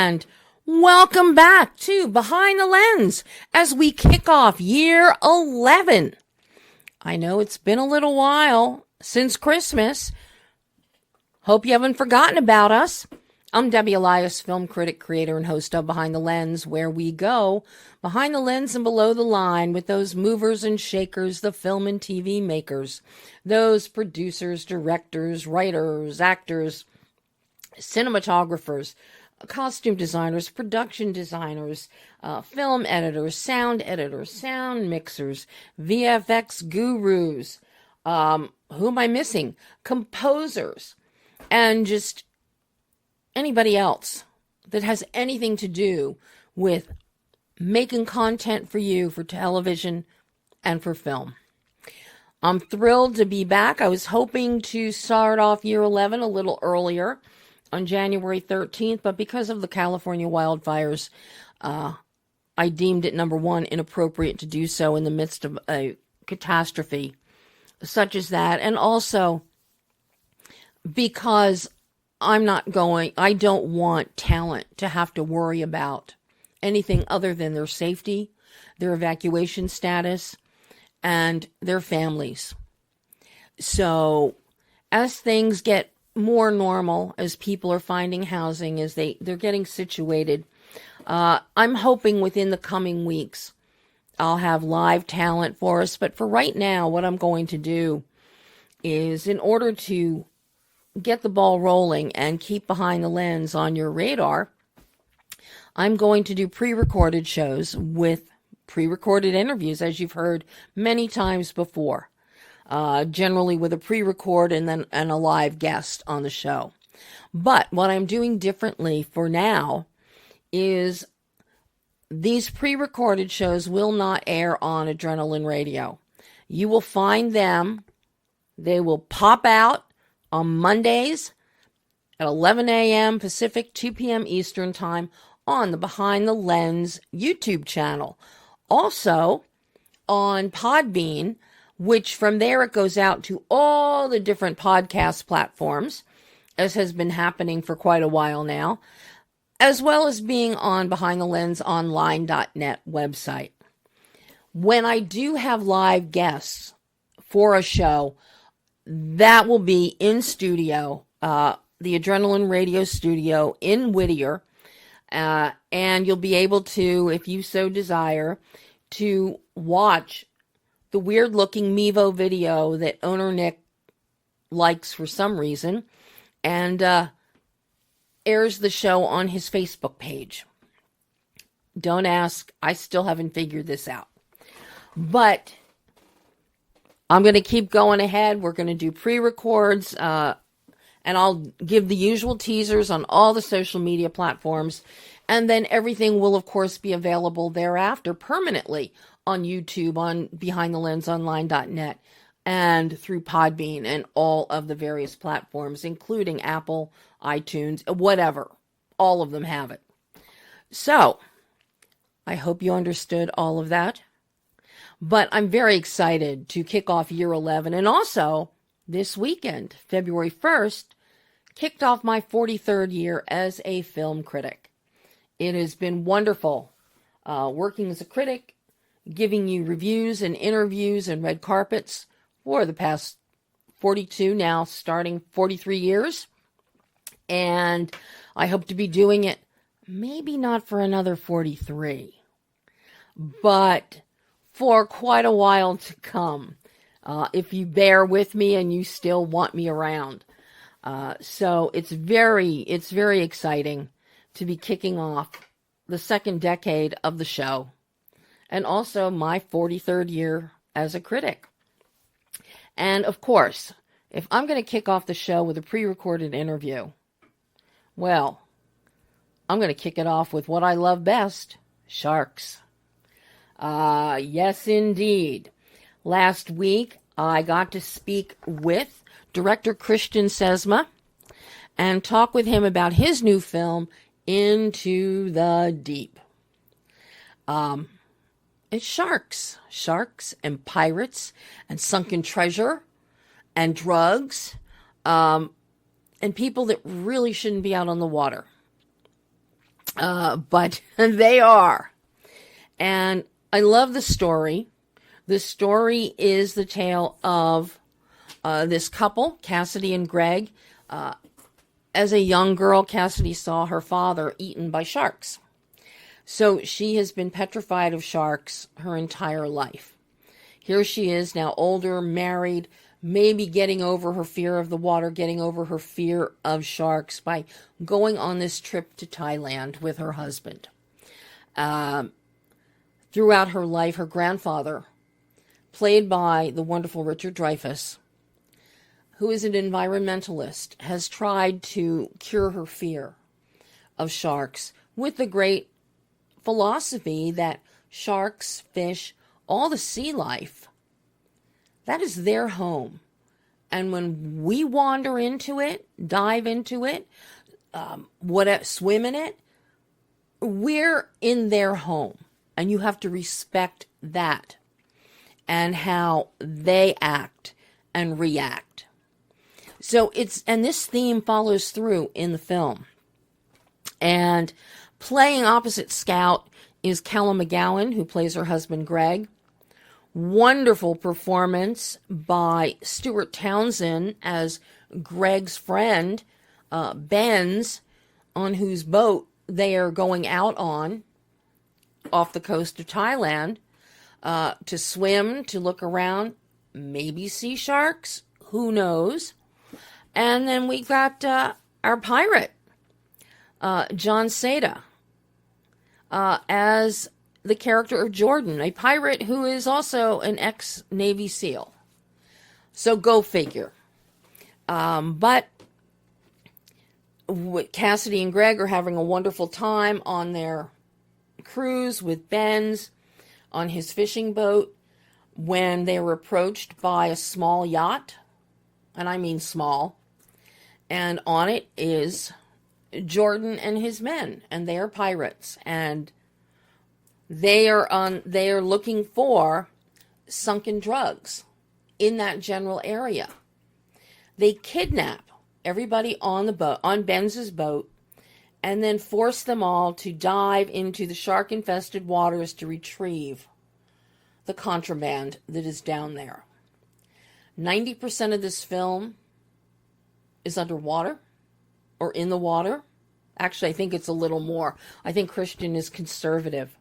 And welcome back to Behind the Lens as we kick off year 11. I know it's been a little while since Christmas. Hope you haven't forgotten about us. I'm Debbie Elias, film critic, creator, and host of Behind the Lens, where we go behind the lens and below the line with those movers and shakers, the film and TV makers, those producers, directors, writers, actors, cinematographers, costume designers, production designers, film editors, sound mixers, VFX gurus, who am I missing? Composers, and just anybody else that has anything to do with making content for you for television and for film. I'm thrilled to be back. I was hoping to start off year 11 a little earlier on January 13th, but because of the California wildfires, I deemed it, number one, inappropriate to do so in the midst of a catastrophe such as that, and also because I don't want talent to have to worry about anything other than their safety, their evacuation status, and their families. So as things get more normal, as people are finding housing, as they're getting situated, I'm hoping within the coming weeks I'll have live talent for us. But for right now, what I'm going to do is, in order to get the ball rolling and keep Behind the Lens on your radar, I'm going to do pre-recorded shows with pre-recorded interviews, as you've heard many times before, generally with a pre-record and a live guest on the show. But what I'm doing differently for now is these pre-recorded shows will not air on Adrenaline Radio. You will find them. They will pop out on Mondays at 11 a.m. Pacific, 2 p.m. Eastern Time on the Behind the Lens YouTube channel. Also on Podbean, which from there it goes out to all the different podcast platforms, as has been happening for quite a while now, as well as being on BehindTheLensOnline.net website. When I do have live guests for a show, that will be in studio, the Adrenaline Radio studio in Whittier, and you'll be able to, if you so desire, to watch the weird-looking Mevo video that owner Nick likes for some reason, and airs the show on his Facebook page. Don't ask, I still haven't figured this out. But I'm going to keep going ahead. We're going to do pre-records, and I'll give the usual teasers on all the social media platforms. And then everything will, of course, be available thereafter permanently on YouTube, on BehindTheLensOnline.net, and through Podbean and all of the various platforms, including Apple, iTunes, whatever. All of them have it. So, I hope you understood all of that. But I'm very excited to kick off year 11. And also, this weekend, February 1st, kicked off my 43rd year as a film critic. It has been wonderful working as a critic, giving you reviews and interviews and red carpets for the past 42, now starting 43 years. And I hope to be doing it maybe not for another 43, but for quite a while to come, if you bear with me and you still want me around. So it's very exciting to be kicking off the second decade of the show, and also my 43rd year as a critic. And of course, if I'm going to kick off the show with a pre-recorded interview, well, I'm going to kick it off with what I love best, sharks. Yes, indeed. Last week, I got to speak with director Christian Sesma and talk with him about his new film, Into the Deep. It's sharks and pirates and sunken treasure and drugs, and people that really shouldn't be out on the water. but they are. And I love the story. The story is the tale of this couple, Cassidy and Gregg. As a young girl, Cassidy saw her father eaten by sharks. So she has been petrified of sharks her entire life. Here she is now older, married, maybe getting over her fear of the water, getting over her fear of sharks by going on this trip to Thailand with her husband. Throughout her life, her grandfather, played by the wonderful Richard Dreyfuss, who is an environmentalist, has tried to cure her fear of sharks with the great philosophy that sharks, fish, all the sea life, that is their home. And when we wander into it, dive into it, swim in it, we're in their home. And you have to respect that and how they act and react. So and this theme follows through in the film. And playing opposite Scout is Callum McGowan, who plays her husband Gregg. Wonderful performance by Stuart Townsend as Gregg's friend, Ben's, on whose boat they are going out on off the coast of Thailand to swim, to look around, maybe see sharks, who knows. And then we got our pirate, John Seda, as the character of Jordan, a pirate who is also an ex-Navy SEAL. So go figure. But Cassidy and Gregg are having a wonderful time on their cruise with Ben's on his fishing boat when they were approached by a small yacht, and I mean small, and on it is Jordan and his men, and they are pirates, and they are looking for sunken drugs in that general area. They kidnap everybody on the boat, on Ben's boat, and then force them all to dive into the shark-infested waters to retrieve the contraband that is down there. 90% of this film is underwater or in the water. Actually, I think it's a little more. I think Christian is conservative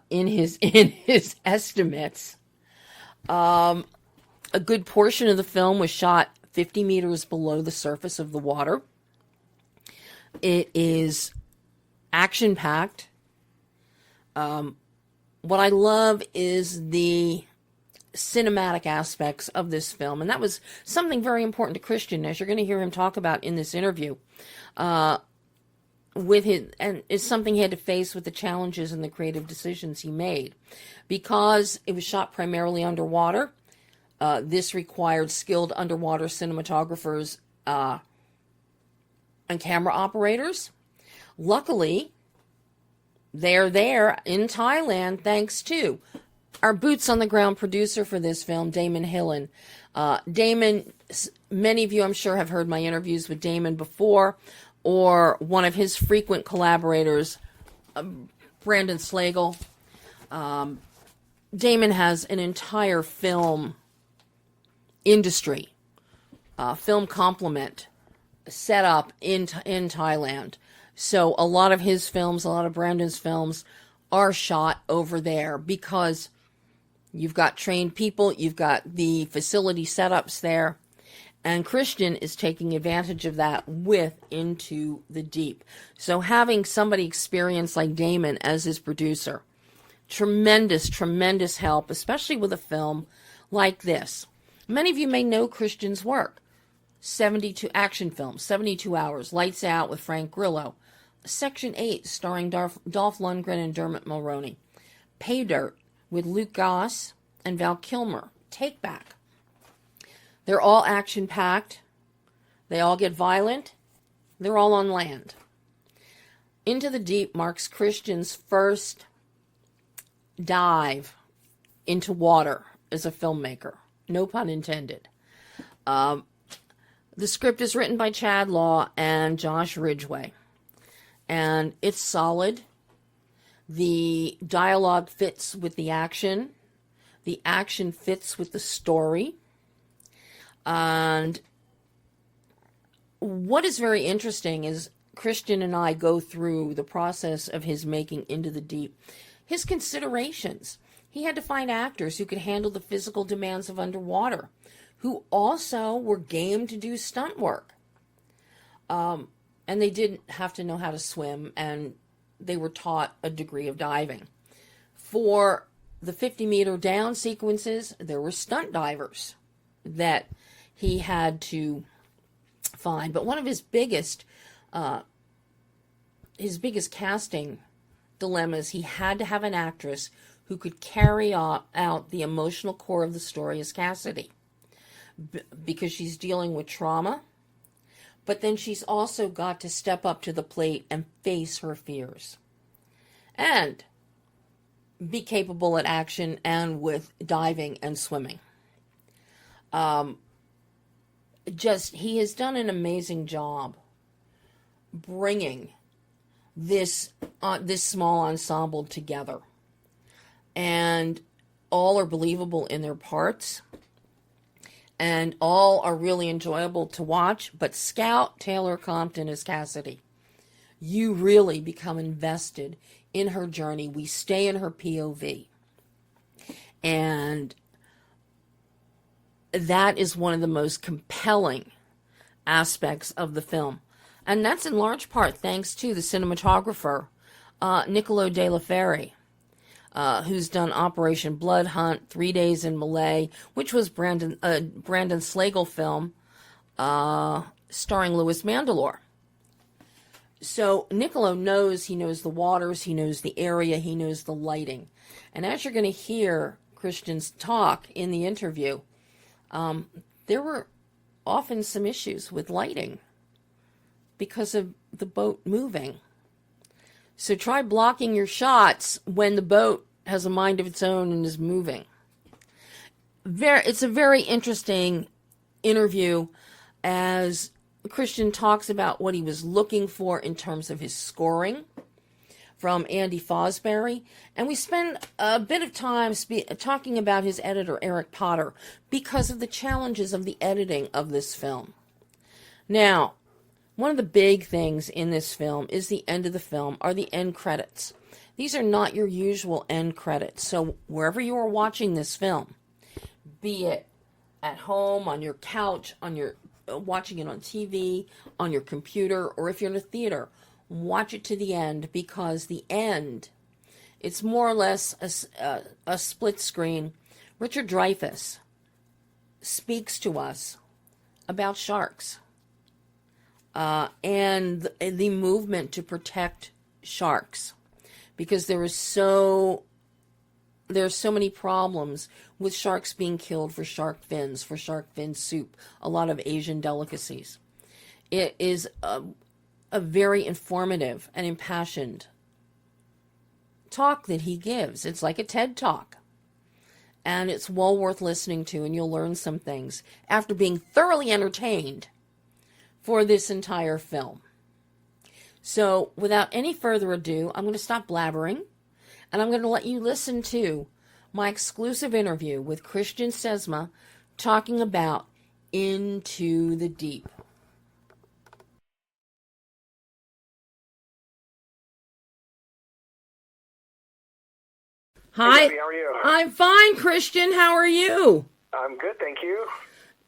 in his estimates. A good portion of the film was shot 50 meters below the surface of the water. It is action-packed. What I love is the cinematic aspects of this film, and that was something very important to Christian, as you're going to hear him talk about in this interview. With his, and it's something he had to face with the challenges and the creative decisions he made. Because it was shot primarily underwater, this required skilled underwater cinematographers and camera operators. Luckily, they're there in Thailand thanks to our boots-on-the-ground producer for this film, Damon Hillen. Damon, many of you, I'm sure, have heard my interviews with Damon before, or one of his frequent collaborators, Brandon Slagle. Damon has an entire film industry, film complement set up in Thailand. So a lot of his films, a lot of Brandon's films are shot over there because you've got trained people, you've got the facility setups there, and Christian is taking advantage of that with Into the Deep. So having somebody experienced like Damon as his producer, tremendous, tremendous help, especially with a film like this. Many of you may know Christian's work. 72 action films, 72 Hours, Lights Out with Frank Grillo, Section 8 starring Dolph Lundgren and Dermot Mulroney, Pay Dirt with Luke Goss and Val Kilmer, Take Back. They're all action-packed. They all get violent. They're all on land. Into the Deep marks Christian's first dive into water as a filmmaker. No pun intended. The script is written by Chad Law and Josh Ridgway. and it's solid. The dialogue fits with the action. The action fits with the story. And what is very interesting is Christian and I go through the process of his making Into the Deep. His considerations. He had to find actors who could handle the physical demands of underwater, who also were game to do stunt work. And they didn't have to know how to swim, and they were taught a degree of diving. For the 50-meter down sequences, there were stunt divers that he had to find. But one of his biggest casting dilemmas, he had to have an actress who could carry out the emotional core of the story as Cassidy, because she's dealing with trauma, but then she's also got to step up to the plate and face her fears and be capable at action and with diving and swimming. He has done an amazing job bringing this small ensemble together, and all are believable in their parts, and all are really enjoyable to watch. But Scout Taylor Compton as Cassidy, you really become invested in her journey. We stay in her POV, and that is one of the most compelling aspects of the film. And that's in large part thanks to the cinematographer, Niccolo De La Ferri, who's done Operation Blood Hunt, 3 Days in Malay, which was Brandon Slagle film, starring Louis Mandylor. So Niccolo knows the waters, he knows the area, he knows the lighting. And as you're going to hear Christian's talk in the interview, there were often some issues with lighting because of the boat moving. So try blocking your shots when the boat has a mind of its own and is moving. It's a very interesting interview as Christian talks about what he was looking for in terms of his scoring from Andy Fosbury. And we spend a bit of time talking about his editor, Eric Potter, because of the challenges of the editing of this film. Now, one of the big things in this film is the end of the film are the end credits. These are not your usual end credits. So wherever you are watching this film, be it at home, on your couch, watching it on TV, on your computer, or if you're in a theater, watch it to the end, because the end, it's more or less a split screen. Richard Dreyfuss speaks to us about sharks. And the movement to protect sharks, because there's so many problems with sharks being killed for shark fin soup, a lot of Asian delicacies. It is a very informative and impassioned talk that he gives. It's like a TED Talk, and it's well worth listening to, and you'll learn some things after being thoroughly entertained for this entire film. So without any further ado, I'm going to stop blabbering, and I'm going to let you listen to my exclusive interview with Christian Sesma talking about Into the Deep. Hi. Hey, how are you? I'm fine, Christian. How are you? I'm good, thank you.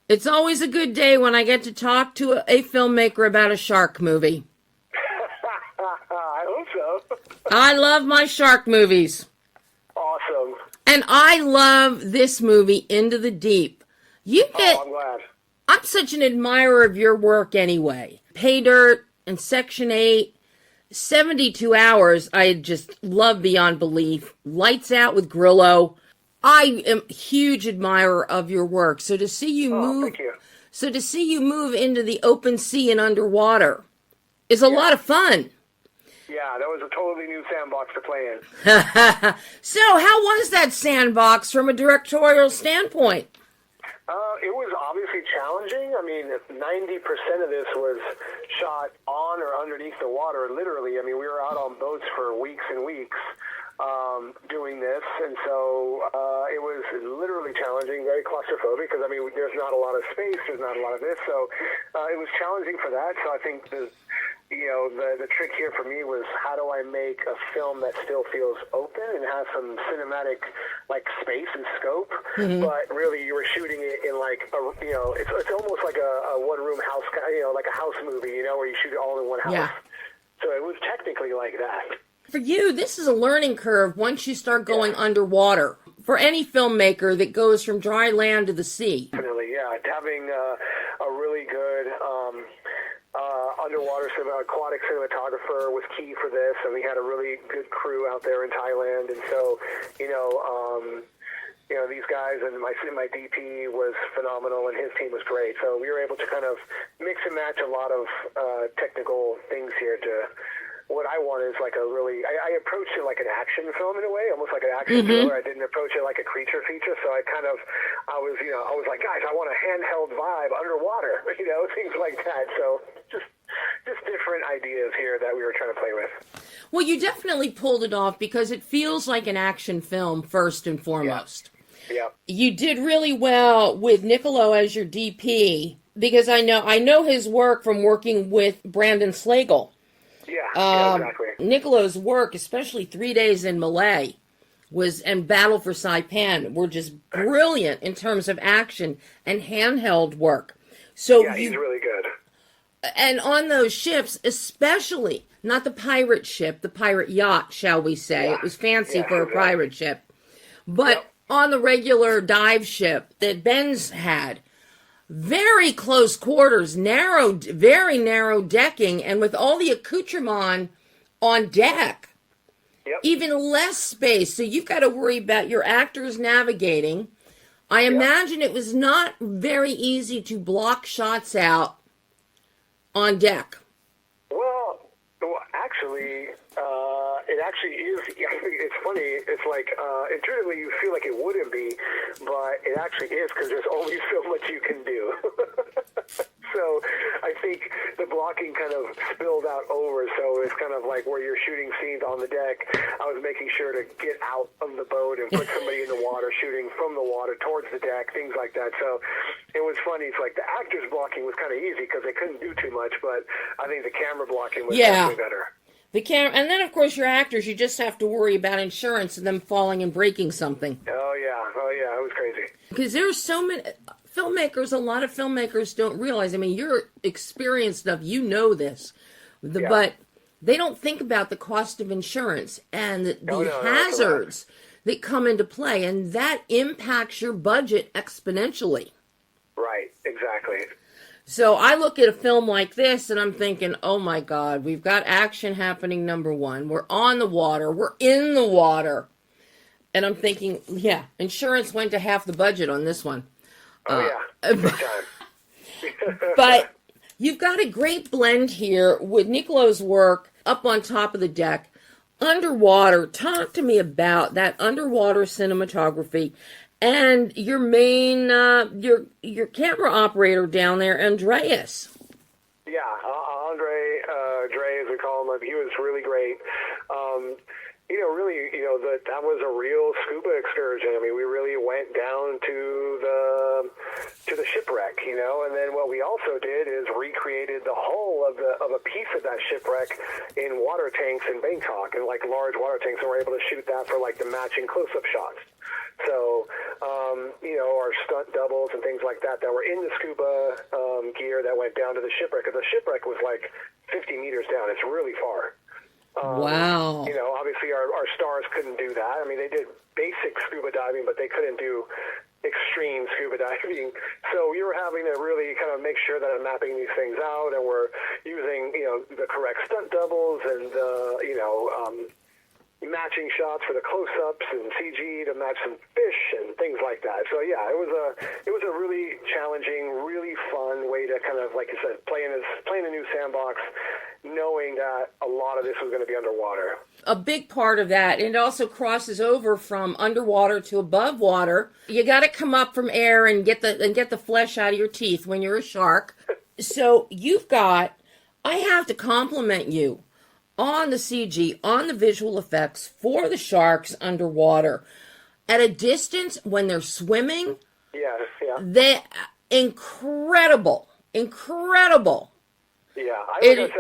It's always a good day when I get to talk to a filmmaker about a shark movie. I hope so. I love my shark movies. Awesome. And I love this movie, Into the Deep. I'm glad. I'm such an admirer of your work anyway. Pay Dirt and Section 8, 72 Hours, I just love beyond belief. Lights Out with Grillo. I am a huge admirer of your work. So to see you Thank you. So to see you move into the open sea and underwater is a lot of fun. Yeah, that was a totally new sandbox to play in. So how was that sandbox from a directorial standpoint? It was obviously challenging. challenging. I mean, 90% of this was shot on or underneath the water, literally. I mean, we were out on boats for weeks and weeks doing this, and so it was literally challenging, very claustrophobic, because, I mean, there's not a lot of space, there's not a lot of this, so it was challenging for that. So I think the trick here for me was, how do I make a film that still feels open and has some cinematic, like, space and scope, but really you were shooting it in, like, it's almost like a one-room house, like a house movie, where you shoot it all in one house. Yeah. So it was technically like that. For you, this is a learning curve once you start going underwater. For any filmmaker that goes from dry land to the sea. Definitely, yeah. Having a really good underwater aquatic cinematographer was key for this, and we had a really good crew out there in Thailand, and so, these guys, and my DP was phenomenal, and his team was great. So we were able to kind of mix and match a lot of technical things here to... What I want is like a really... I approached it like an action film in a way, almost like an action thriller. I didn't approach it like a creature feature, so I was like, guys, I want a handheld vibe underwater, things like that. So just different ideas here that we were trying to play with. Well, you definitely pulled it off because it feels like an action film first and foremost. Yeah. You did really well with Niccolo as your DP, because I know his work from working with Brandon Slagle. Yeah, exactly. Niccolo's work, especially 3 Days in Malay, and Battle for Saipan, were just brilliant in terms of action and handheld work. So yeah, he's really good. And on those ships, especially, not the pirate ship, the pirate yacht, shall we say. Yeah. It was fancy for a pirate ship. But on the regular dive ship that Ben's had, very close quarters, very narrow decking, and with all the accoutrement on deck, even less space. So you've got to worry about your actors navigating. I imagine it was not very easy to block shots out on deck. Well, actually, it actually is. It's funny. It's like, intuitively you feel like it wouldn't be, but it actually is, because there's only so much you can do. So I think the blocking kind of spilled out over, so it's kind of like where you're shooting scenes on the deck, I was making sure to get out of the boat and put somebody in the water, shooting from the water towards the deck, things like that. So it was funny. It's like the actors blocking was kind of easy because they couldn't do too much, but I think the camera blocking was definitely better. The camera, and then of course your actors, you just have to worry about insurance and them falling and breaking something. Oh yeah, it was crazy. Because there's so many filmmakers, a lot of filmmakers don't realize, I mean, you're experienced enough, this, but they don't think about the cost of insurance and the hazards that come into play, and that impacts your budget exponentially. Right, exactly. So I look at a film like this and I'm thinking, oh my God, we've got action happening, number one. We're on the water. We're in the water. And I'm thinking, insurance went to half the budget on this one. Big time. But you've got a great blend here with Niccolo's work up on top of the deck, underwater. Talk to me about that underwater cinematography. And your main, your camera operator down there, Andreas. Yeah, Andre, Dre, as we call him, he was really great. That was a real scuba excursion. I mean, we really went down to the shipwreck, and then what we also did is recreated the whole of a piece of that shipwreck in water tanks in Bangkok, and like large water tanks, and we're able to shoot that for like the matching close-up shots. So, our stunt doubles and things like that were in the scuba gear that went down to the shipwreck. Because the shipwreck was like 50 meters down. It's really far. Wow. Obviously our stars couldn't do that. I mean, they did basic scuba diving, but they couldn't do extreme scuba diving. So we were having to really kind of make sure that I'm mapping these things out, and we're using, the correct stunt doubles and, matching shots for the close-ups and CG to match some fish and things like that. So yeah, it was a really challenging, really fun way to kind of, like you said, play in a new sandbox knowing that a lot of this was going to be underwater. A big part of that, and it also crosses over from underwater to above water. You got to come up from air and get the flesh out of your teeth when you're a shark. So I have to compliment you on the CG, on the visual effects for the sharks underwater. At a distance, when they're swimming, they're incredible. Yeah, I think,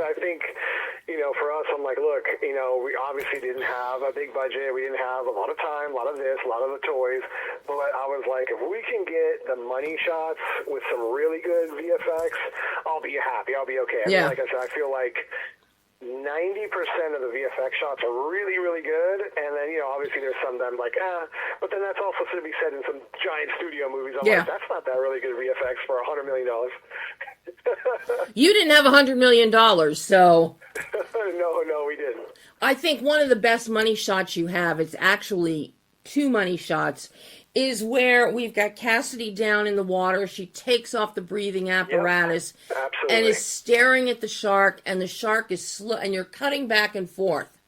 for us, I'm like, look, we obviously didn't have a big budget. We didn't have a lot of time, a lot of this, a lot of the toys. But I was like, if we can get the money shots with some really good VFX, I'll be happy. I'll be okay. I mean, like I said, I feel like 90% of the VFX shots are really, really good. And then, obviously there's some that I'm like, but then that's also to be said in some giant studio movies. I'm like, that's not that really good VFX for $100 million. You didn't have $100 million, so... No, we didn't. I think one of the best money shots you have, it's actually two money shots, is where we've got Cassidy down in the water. She takes off the breathing apparatus and is staring at the shark, and the shark is slow, and you're cutting back and forth.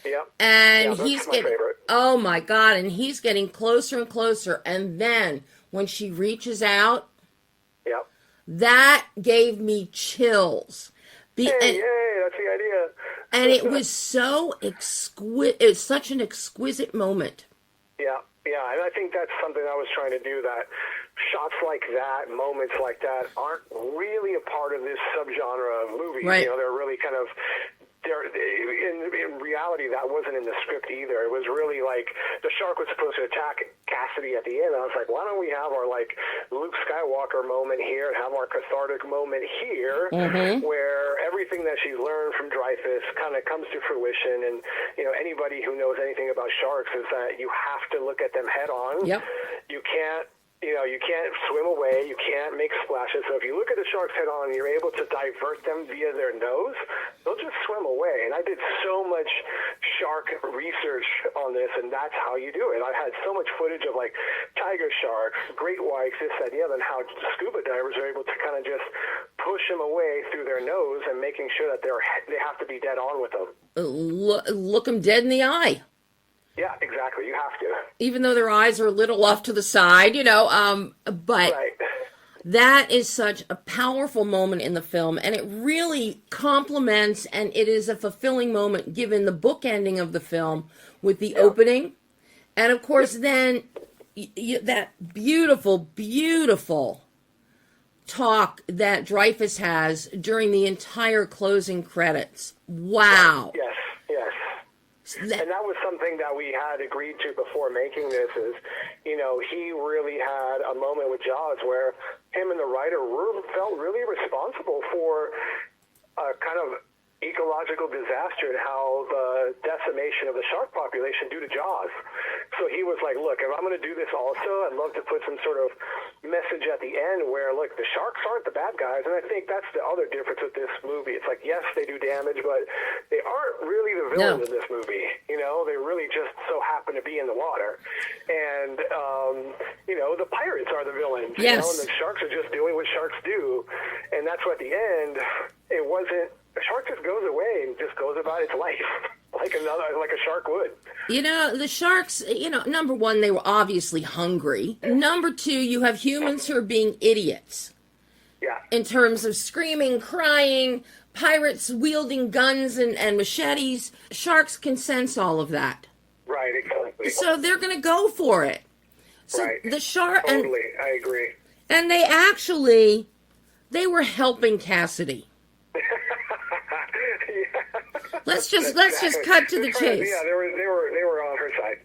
Yep. And he's getting, favorite. Oh my God, and he's getting closer and closer, and then when she reaches out, that gave me chills. Yay, that's the idea. And it was so exquisite. It's such an exquisite moment. Yeah, and I think that's something I was trying to do, that shots like that, moments like that, aren't really a part of this subgenre of movies. Right. They're really kind of... In reality, that wasn't in the script either. It was really like the shark was supposed to attack Cassidy at the end. I was like, why don't we have our Luke Skywalker moment here and have our cathartic moment here, where everything that she's learned from Dreyfuss kind of comes to fruition. And anybody who knows anything about sharks is that you have to look at them head on. Yep. You can't. You can't swim away. You can't make splashes. So if you look at the sharks head on and you're able to divert them via their nose, they'll just swim away. And I did so much shark research on this, and that's how you do it. I had so much footage of tiger sharks, great whites, this, that, and the other, and how scuba divers are able to kind of just push them away through their nose and making sure that they have to be dead on with them. Look them dead in the eye. Yeah, exactly. You have to. Even though their eyes are a little off to the side, but that is such a powerful moment in the film, and it really complements, and it is a fulfilling moment given the book ending of the film with the opening. And of course, then that beautiful, beautiful talk that Dreyfuss has during the entire closing credits. Wow. Yes. And that was something that we had agreed to before making this is, he really had a moment with Jaws where him and the writer felt really responsible for a kind of ecological disaster and how the decimation of the shark population due to Jaws. So he was like, look, if I'm going to do this also, I'd love to put some sort of message at the end where, look, the sharks aren't the bad guys. And I think that's the other difference with this movie. It's like, yes, they do damage, but they aren't really the villains in this movie. They really just so happen to be in the water. And, the pirates are the villains. Yes. And the sharks are just doing what sharks do. And that's what at the end, it wasn't, a shark just goes away and just goes about its life like a shark would. The sharks, number one, they were obviously hungry. Number two, you have humans who are being idiots. Yeah. In terms of screaming, crying, pirates wielding guns and machetes. Sharks can sense all of that. Right, exactly. So they're going to go for it. So the shark... Totally, I agree. And they were helping Cassidy. Let's just cut to the chase. Yeah, they were on her side.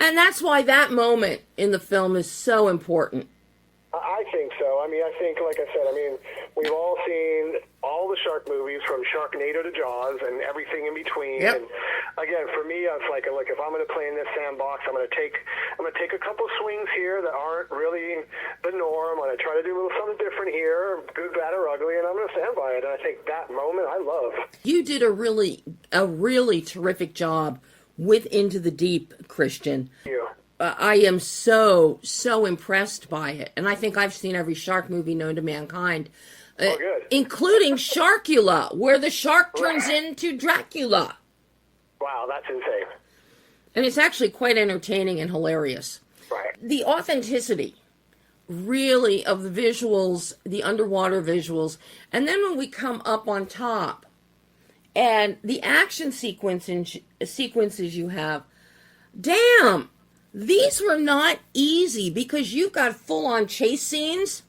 And that's why that moment in the film is so important. I think so. I think, like I said, we've all seen all the shark movies from Sharknado to Jaws and everything in between. Yep. And again, for me, I was like, look, if I'm going to play in this sandbox, I'm going to take a couple swings here that aren't really the norm. I'm going to try to do a little something different here, good, bad, or ugly, and I'm going to stand by it. And I think that moment I love. You did a really terrific job with Into the Deep, Christian. Thank you. I am so impressed by it. And I think I've seen every shark movie known to mankind. good. Including Sharkula, where the shark turns into Dracula. Wow, that's insane. And it's actually quite entertaining and hilarious. Right. The authenticity, really, of the visuals, the underwater visuals, and then when we come up on top, and the action sequences you have, damn, these were not easy, because you've got full-on chase scenes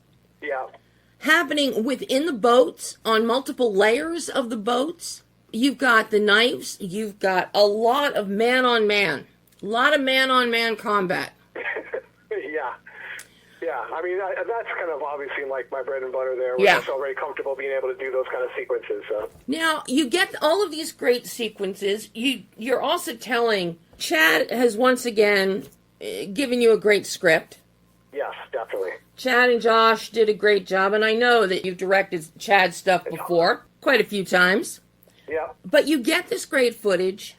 happening within the boats, on multiple layers of the boats. You've got the knives. You've got a lot of man-on-man. A lot of man-on-man combat. Yeah. I mean, that's kind of obviously like my bread and butter there. I felt very comfortable being able to do those kind of sequences. So. Now, you get all of these great sequences. You're also telling... Chad has once again given you a great script. Yes, definitely. Chad and Josh did a great job, and I know that you've directed Chad's stuff before, quite a few times. Yeah. But you get this great footage.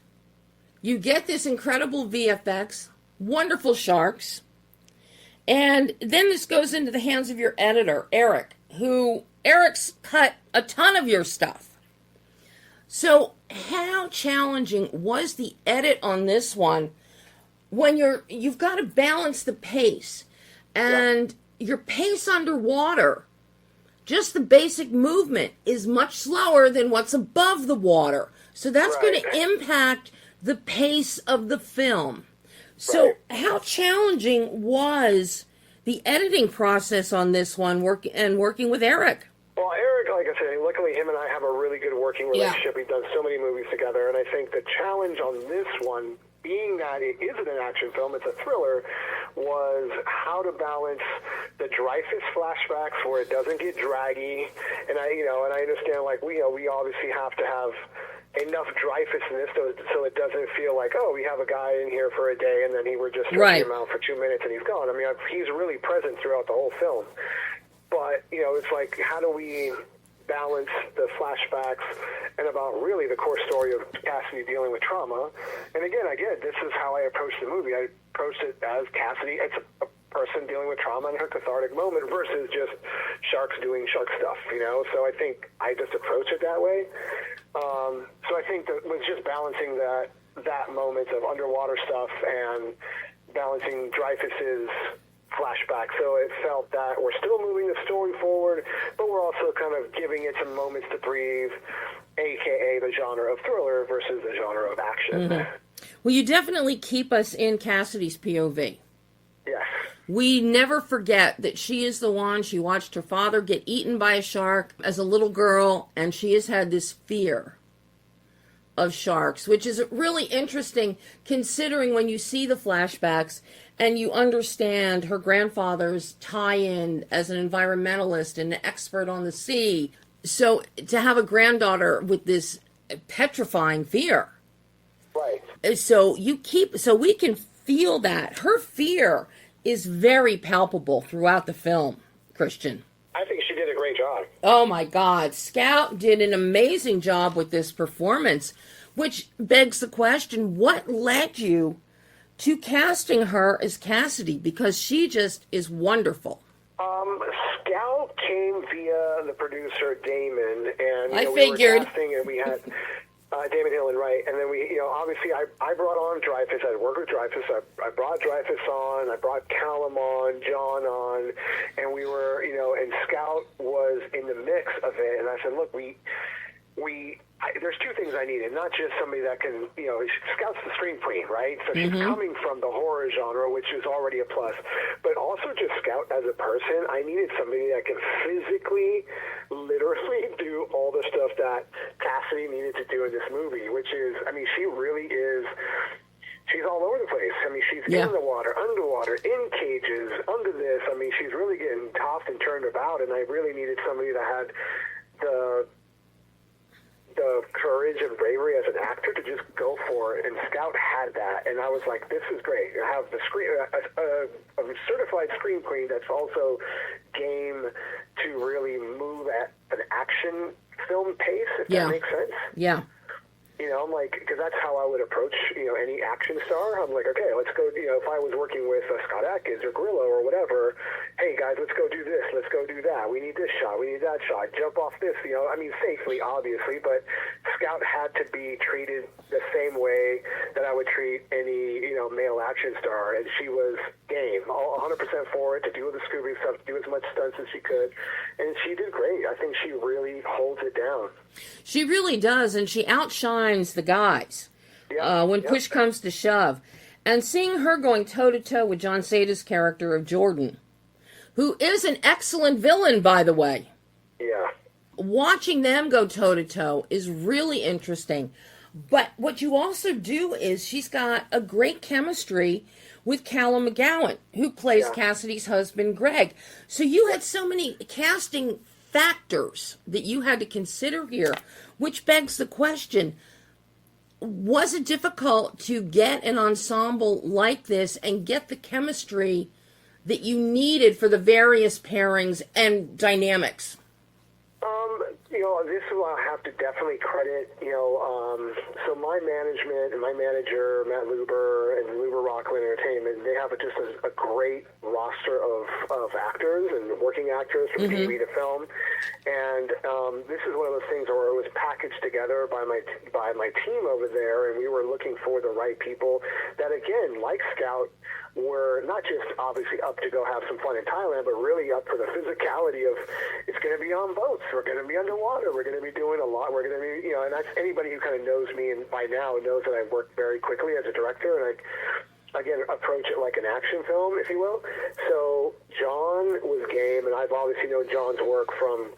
You get this incredible VFX, wonderful sharks. And then this goes into the hands of your editor, Eric, Eric's cut a ton of your stuff. So how challenging was the edit on this one when you've got to balance the pace, and your pace underwater, just the basic movement, is much slower than what's above the water. So that's going to impact the pace of the film. So how challenging was the editing process on this one, working with Eric? Well, Eric, like I said, luckily him and I have a really good working relationship. We've done so many movies together, and I think the challenge on this one, being that it isn't an action film, it's a thriller, was how to balance the Dreyfuss flashbacks where it doesn't get draggy. And I understand, like, we obviously have to have enough Dreyfuss in this so it doesn't feel like, oh, we have a guy in here for a day and then we're just stretching him out for 2 minutes and he's gone. I mean, he's really present throughout the whole film. But, it's like, how do we balance the flashbacks and about really the core story of Cassidy dealing with trauma? And again, this is how I approach the movie. I approach it as Cassidy. It's a person dealing with trauma in her cathartic moment versus just sharks doing shark stuff, So I think I just approach it that way. So I think that was just balancing that moment of underwater stuff and balancing Dreyfuss's flashback, so it felt that we're still moving the story forward, but we're also kind of giving it some moments to breathe, aka the genre of thriller versus the genre of action. Mm-hmm. Well, you definitely keep us in Cassidy's POV. Yes. We never forget that she is the one. She watched her father get eaten by a shark as a little girl, and she has had this fear of sharks, which is really interesting considering when you see the flashbacks and you understand her grandfather's tie-in as an environmentalist and an expert on the sea. So to have a granddaughter with this petrifying fear. Right. So we can feel that. Her fear is very palpable throughout the film, Christian. I think she did a great job. Oh my God. Scout did an amazing job with this performance, which begs the question, what led you to casting her as Cassidy? Because she just is wonderful. Scout came via the producer, Damon, and I we figured. were casting, and we had Damon Hillen, right? And then we, obviously I brought on Dreyfuss. I worked with Dreyfuss. I brought Dreyfuss on. I brought Callum on, John on, and we were, and Scout was in the mix of it. And I said, look, there's two things I needed, not just somebody that can, Scout's the scream queen, right? So she's coming from the horror genre, which is already a plus, but also just Scout as a person. I needed somebody that can physically, literally do all the stuff that Cassidy needed to do in this movie, which is, she really is, she's all over the place. She's in the water, underwater, in cages, under this. She's really getting tossed and turned about, and I really needed somebody that had the courage and bravery as an actor to just go for it, and Scout had that, and I was like, this is great. I have a certified scream queen that's also game to really move at an action film pace, if that makes sense. Yeah. I'm like, because that's how I would approach, any action star. I'm like, okay, let's go, if I was working with Scott Adkins or Grillo or whatever, hey guys, let's go do this, let's go do that. We need this shot, we need that shot, jump off this, safely, obviously, but Scout had to be treated the same way that I would treat any, male action star, and she was game, all 100% for it, to do the Scooby stuff, do as much stunts as she could, and she did great. I think she really holds it down. She really does, and she outshines the guys when push comes to shove. And seeing her going toe-to-toe with John Seda's character of Jordan, who is an excellent villain, by the way. Yeah. Watching them go toe-to-toe is really interesting. But what you also do is she's got a great chemistry with Callum McGowan, who plays Cassidy's husband, Gregg. So you had so many casting factors that you had to consider here, which begs the question, was it difficult to get an ensemble like this and get the chemistry that you needed for the various pairings and dynamics? This will have to definitely credit, so my management and my manager, Matt Luber and Luber Rockland Entertainment, they have just a great roster of actors and working actors from TV to film. And this is one of those things where it was packaged together by my team over there, and we were looking for the right people that, again, like Scout, were not just obviously up to go have some fun in Thailand, but really up for the physicality of, it's going to be on boats, we're going to be underwater, we're going to be doing a lot, we're going to be, and that's anybody who kind of knows me and by now knows that I work very quickly as a director, and I again approach it like an action film, if you will. So John was game, and I've obviously known John's work from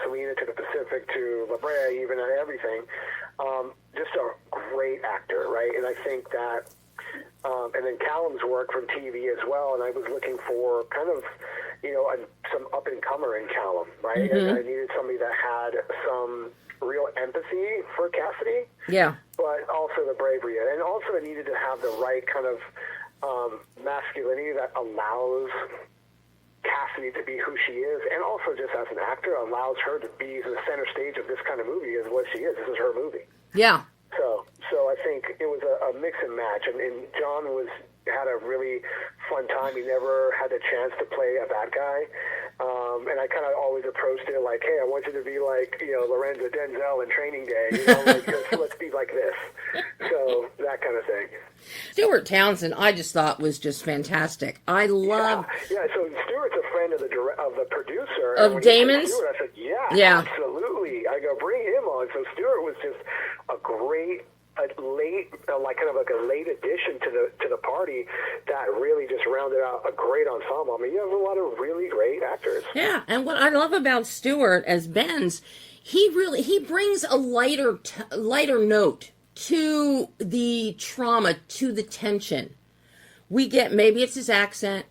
Selena to the Pacific to La Brea, even and everything. Just a great actor, right? And I think that and then Callum's work from TV as well, and I was looking for kind of, some up-and-comer in Callum, right? And I needed somebody that had some real empathy for Cassidy, but also the bravery, and also I needed to have the right kind of masculinity that allows Cassidy to be who she is, and also just as an actor allows her to be the center stage of this kind of movie is what she is. This is her movie. Yeah. So I think it was a mix and match, and John had a really fun time. He never had the chance to play a bad guy, and I kind of always approached it like, hey, I want you to be like, Lorenzo Denzel in Training Day, let's be like this. So that kind of thing. Stuart Townsend, I just thought was just fantastic. I love. Yeah. So Stuart's a friend of the producer of Damon's. Stuart, I said, yeah, absolutely. I go bring him on. So Stuart was just a late addition to the party that really just rounded out a great ensemble. I mean, you have a lot of really great actors. Yeah, and what I love about Stuart as Benz, he brings a lighter note to the trauma, to the tension. We get, maybe it's his accent,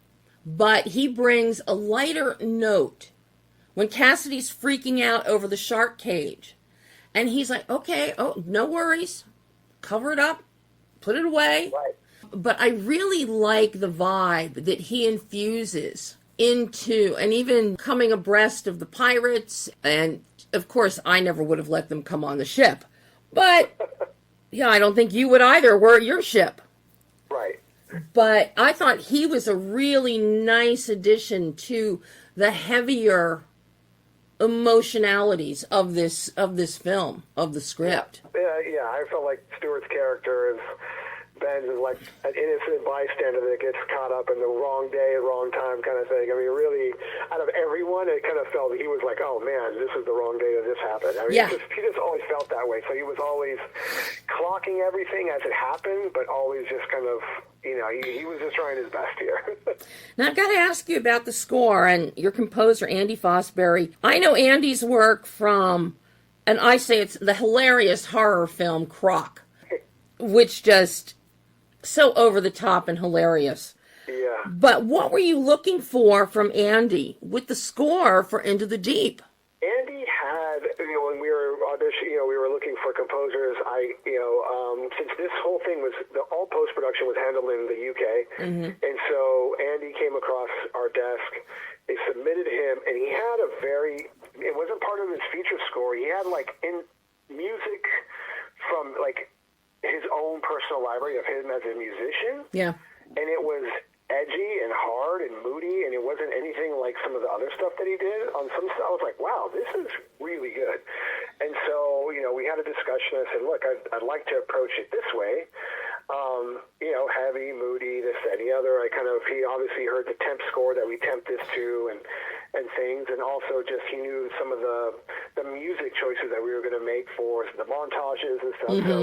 but he brings a lighter note when Cassidy's freaking out over the shark cage. And he's like, okay, no worries. Cover it up. Put it away. Right. But I really like the vibe that he infuses into, and even coming abreast of the pirates. And, of course, I never would have let them come on the ship. But, I don't think you would either. We're at your ship. Right. But I thought he was a really nice addition to the heavier emotionalities of this film, of the script. Yeah, I felt like Stuart's character is like an innocent bystander that gets caught up in the wrong day, wrong time kind of thing. I mean, really, out of everyone, it kind of felt he was like, oh man, this is the wrong day that this happened. I mean, he just always felt that way. So he was always clocking everything as it happened, but always just kind of, he was just trying his best here. Now, I've got to ask you about the score and your composer, Andy Fosbury. I know Andy's work from, and I say it's the hilarious horror film Croc, which just so over the top and hilarious. Yeah. But what were you looking for from Andy with the score for Into the Deep? Andy had, when we were auditioning, we were looking for composers. Since this whole thing all post-production was handled in the UK, and so Andy came across our desk. They submitted him, and he had it wasn't part of his feature score. He had in music from like his own personal library of him as a musician. Yeah. And it was edgy and hard and moody, and it wasn't anything like some of the other stuff that he did. On some stuff, I was like, wow, this is really good. And so, you know, we had a discussion. I said, look, I'd like to approach it this way. You know, heavy, moody, this, that, and the other. He obviously heard the temp score that we temp this to and things, and also just he knew some of the music choices that we were going to make for the montages and stuff. So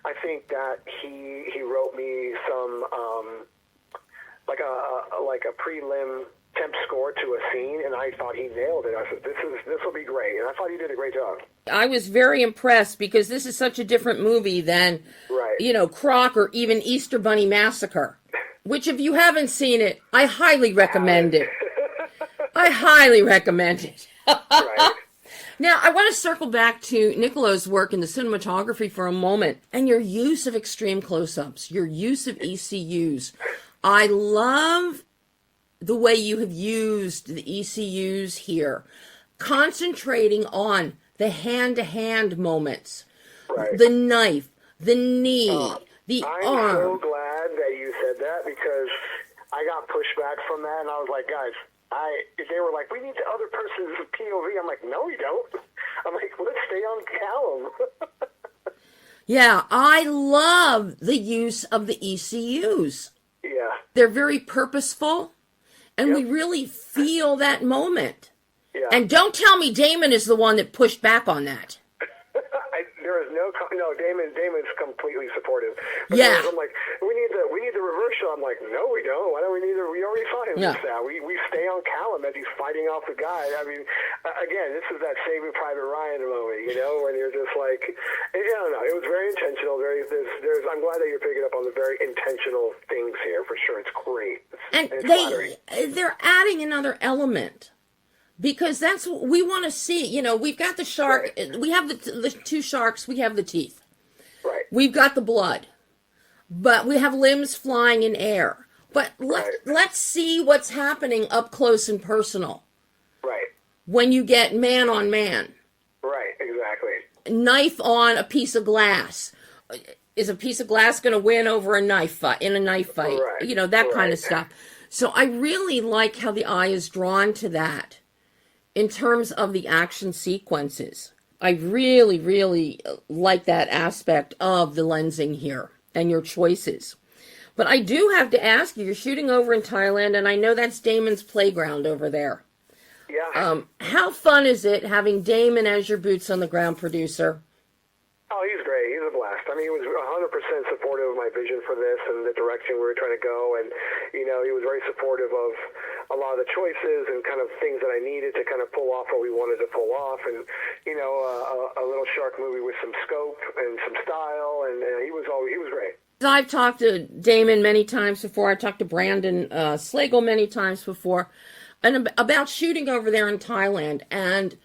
I think that he wrote me some like a prelim temp score to a scene, and I thought he nailed it. I said, this will be great, and I thought he did a great job. I was very impressed because this is such a different movie than, you know, Croc or even Easter Bunny Massacre, which if you haven't seen it, I highly recommend it. I highly recommend it. Right. Now, I want to circle back to Nicolo's work in the cinematography for a moment, and your use of extreme close-ups, your use of ECUs. I love the way you have used the ECUs here, concentrating on the hand-to-hand moments, the knife, the knee, the arm. I'm so glad that you said that, because I got pushback from that, and I was like, guys, they were like, we need the other person's POV. I'm like, no, we don't. I'm like, let's stay on Callum. Yeah, I love the use of the ECUs. Yeah. They're very purposeful, and we really feel that moment. Yeah. And don't tell me Damon is the one that pushed back on that. There is no Damon's completely supportive. But Yeah. I'm like, we need the reverse shot. I'm like, no, we don't. Why don't we need the? We already saw him Yeah. just now. We stay on Callum as he's fighting off the guy. I mean, again, this is that Saving Private Ryan moment, you know, when you're just like, I don't know. It was very intentional. I'm glad that you're picking up on the very intentional things here for sure. It's great. And they're adding another element. Because that's what we want to see. You know, we've got the shark. Right. We have the two sharks. We have the teeth. Right. We've got the blood. But we have limbs flying in air. But let's see what's happening up close and personal. Right. When you get man on man. Right, exactly. Knife on a piece of glass. Is a piece of glass going to win over a knife fight, in a knife fight? Right. You know, that kind of stuff. So I really like how the eye is drawn to that. In terms of the action sequences, I really, really like that aspect of the lensing here and your choices. But I do have to ask you, you're shooting over in Thailand, and I know that's Damon's playground over there. Yeah. How fun is it having Damon as your boots on the ground producer? Oh, he's great. He's a blast. I mean, he was 100% supportive of my vision for this and the direction we were trying to go. And, you know, he was very supportive of a lot of the choices and kind of things that I needed to kind of pull off what we wanted to pull off. And, you know, a little shark movie with some scope and some style. And he was great. I've talked to Damon many times before. I talked to Brandon Slagle many times before. And about shooting over there in Thailand and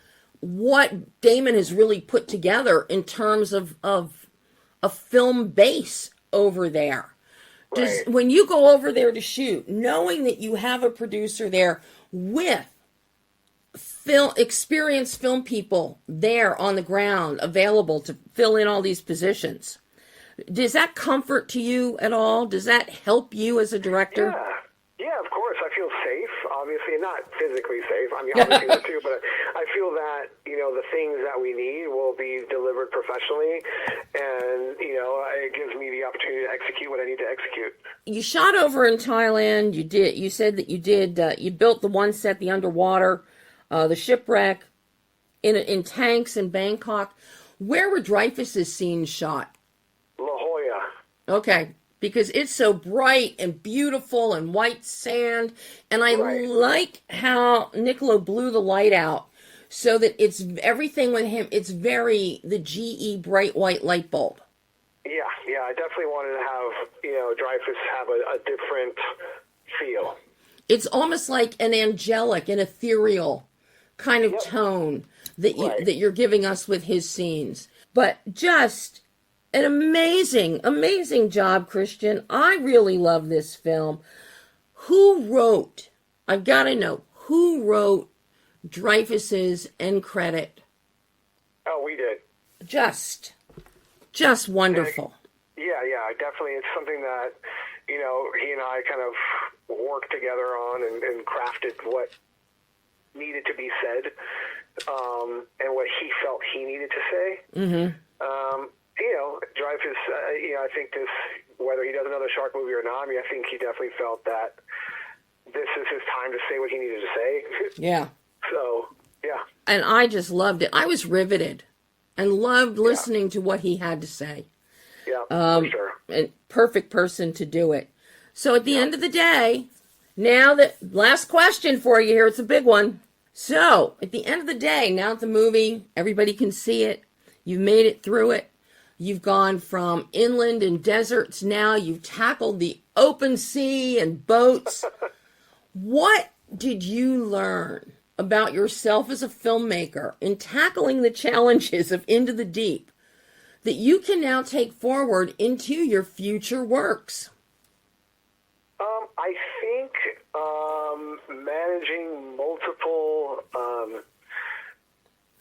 what Damon has really put together in terms of a film base over there. Right. When you go over there to shoot, knowing that you have a producer there with experienced film people there on the ground available to fill in all these positions, does that comfort to you at all? Does that help you as a director? Yeah, of course. I feel safe, obviously, not physically safe. I mean, obviously that too, but I feel that, you know, the things that we need will be delivered professionally, and, you know, it gives me the opportunity to execute what I need to execute. You shot over in Thailand. You said that you built the one set, the underwater, the shipwreck, in tanks in Bangkok. Where were Dreyfuss's scenes shot? La Jolla. Okay. Because it's so bright and beautiful and white sand. And I like how Nicolo blew the light out so that it's everything with him. It's the GE bright white light bulb. Yeah. I definitely wanted to have, you know, Dreyfuss have a different feel. It's almost like an angelic, an ethereal kind of tone that you're giving us with his scenes. But just an amazing, amazing job, Christian. I really love this film. I've got to know, who wrote Dreyfuss's end credit? Oh, we did. Just Just wonderful. Yeah, definitely. It's something that, he and I kind of worked together on and crafted what needed to be said, and what he felt he needed to say. Mm-hmm. Dreyfuss, I think this, whether he does another shark movie or not, I think he definitely felt that this is his time to say what he needed to say. Yeah. So, yeah. And I just loved it. I was riveted and loved listening to what he had to say. Yeah, for sure. And perfect person to do it. So at the end of the day, now that, last question for you here, it's a big one. So at the end of the day, now that the movie, everybody can see it, you've made it through it, you've gone from inland and deserts, now you've tackled the open sea and boats. What did you learn about yourself as a filmmaker in tackling the challenges of Into the Deep that you can now take forward into your future works? I think managing multiple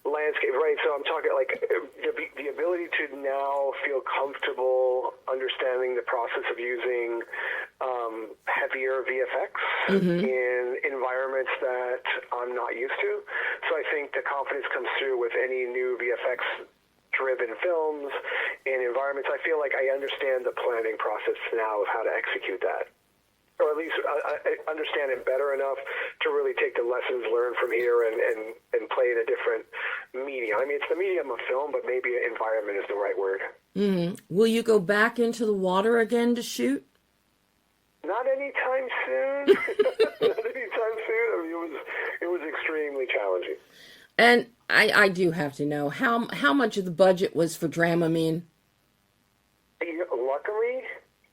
landscape, right? So I'm talking like the ability to now feel comfortable understanding the process of using heavier VFX in environments that I'm not used to. So I think the confidence comes through with any new VFX driven films and environments. I feel like I understand the planning process now of how to execute that, or at least I understand it better enough to really take the lessons learned from here and play in a different medium. I mean, it's the medium of film, but maybe environment is the right word. Mm-hmm. Will you go back into the water again to shoot? Not anytime soon. Not anytime soon. I mean, it was extremely challenging. And I do have to know, how much of the budget was for Dramamine? Luckily,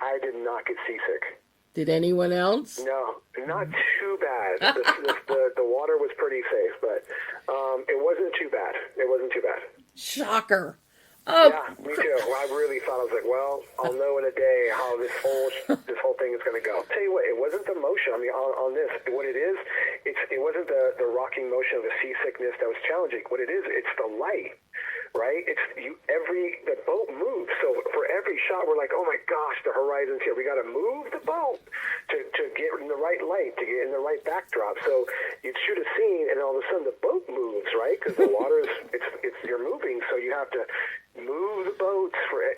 I did not get seasick. Did anyone else? No, not too bad. The water was pretty safe, but it wasn't too bad. It wasn't too bad. Shocker. Oh, yeah, me too. I really thought, I was like, well, I'll know in a day how this whole thing is going to go. I'll tell you what, it wasn't the motion. I mean, on this, what it is, it wasn't the rocking motion of the seasickness that was challenging. What it is, it's the light, right? The boat moves. So for every shot, we're like, oh my gosh, the horizon's here. We got to move the boat to get in the right light, to get in the right backdrop. So you'd shoot a scene, and all of a sudden the boat moves, right? Because the water's, you're moving, so you have to move the boats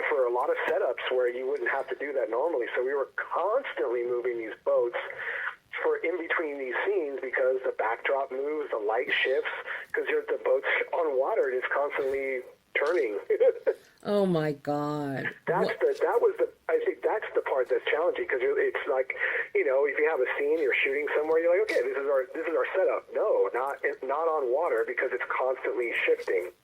for a lot of setups where you wouldn't have to do that normally. So we were constantly moving these boats for in between these scenes because the backdrop moves, the light shifts, because the boat's on water, it is constantly turning. Oh my God! I think that's the part that's challenging, because it's like, if you have a scene, you're shooting somewhere, you're like, okay, this is our setup. No, not on water, because it's constantly shifting.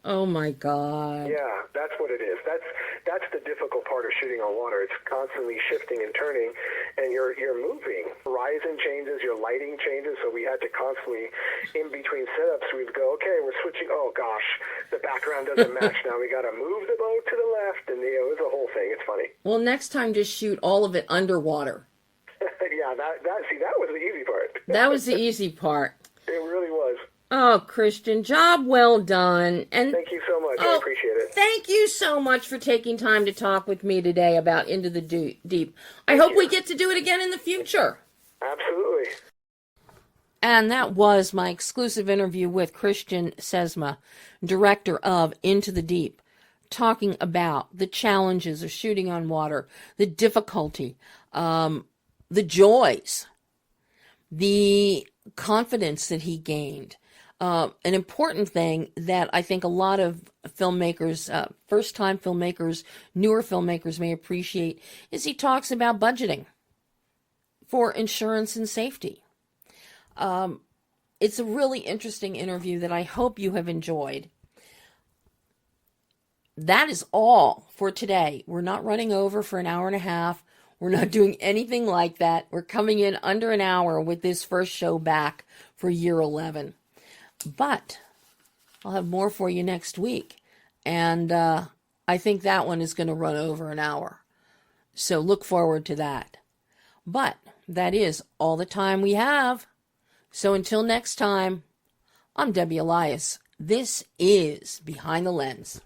Oh my God. Yeah, that's what it is. That's the difficult part of shooting on water. It's constantly shifting and turning, and you're moving. Horizon changes, your lighting changes, so we had to constantly, in between setups, we'd go, okay, we're switching. Oh gosh, the background doesn't match now. We got to move the boat to the left, and it was a whole thing. It's funny. Well, next time just shoot all of it underwater. Yeah, that was the easy part. That was the easy part. It really was. Oh, Christian, job well done. And thank you so much. I appreciate it. Thank you so much for taking time to talk with me today about Into the Deep. I hope we get to do it again in the future. Absolutely. And that was my exclusive interview with Christian Sesma, director of Into the Deep, talking about the challenges of shooting on water, the difficulty, the joys, the confidence that he gained. An important thing that I think a lot of filmmakers, first-time filmmakers, newer filmmakers may appreciate is he talks about budgeting for insurance and safety. It's a really interesting interview that I hope you have enjoyed. That is all for today. We're not running over for an hour and a half. We're not doing anything like that. We're coming in under an hour with this first show back for year 11. But I'll have more for you next week. And I think that one is going to run over an hour. So look forward to that. But that is all the time we have. So until next time, I'm Debbie Elias. This is Behind the Lens.